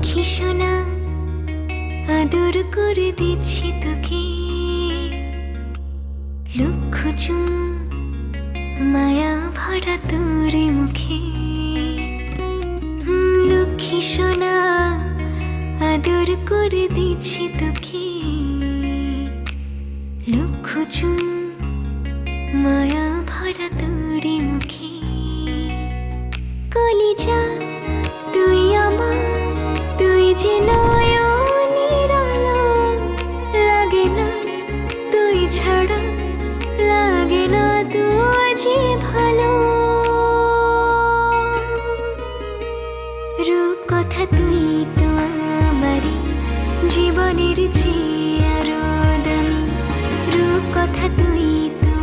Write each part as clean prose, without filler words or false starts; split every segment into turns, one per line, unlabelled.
লক্ষ্মী সোনা আদর করে দিচ্ছি তোকে, লক্ষ চুম মায়া ভরা তোর মুখে। লক্ষ্মী সোনা আদর করে দিচ্ছি তোকে, লক্ষ চুম মায়া ভরা তোর মুখে। কলিজা তুই আমার, তুই যে নয়নের আলো, লাগে না তুই ছাড়া, লাগে না তুই যে ভালো। রূপ কথা তুই তো আমারই জীবনের চেয়ে আরো দামি, রূপ কথা তুই তো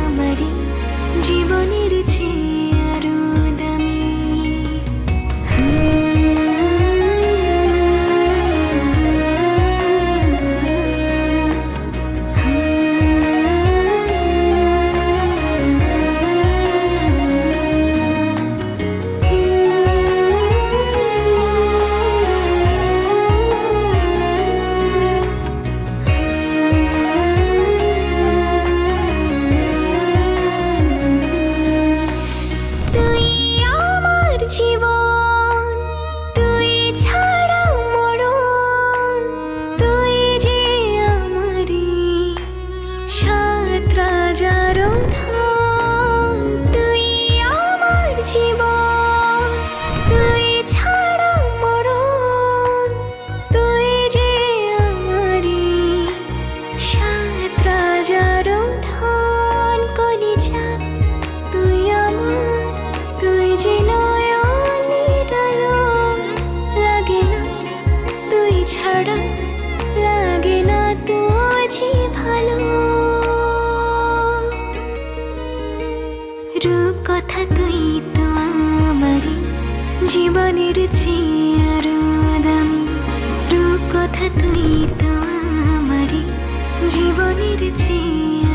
আমারই জীবনের চেয়ে আরো দামি। ছাড়া লাগে না তুই যে ভালো। রূপ কথা তুই তো আমারই জীবনের চেয়ে আরো দামি, রূপ কথা তুই তো আমারই জীবনের চেয়ে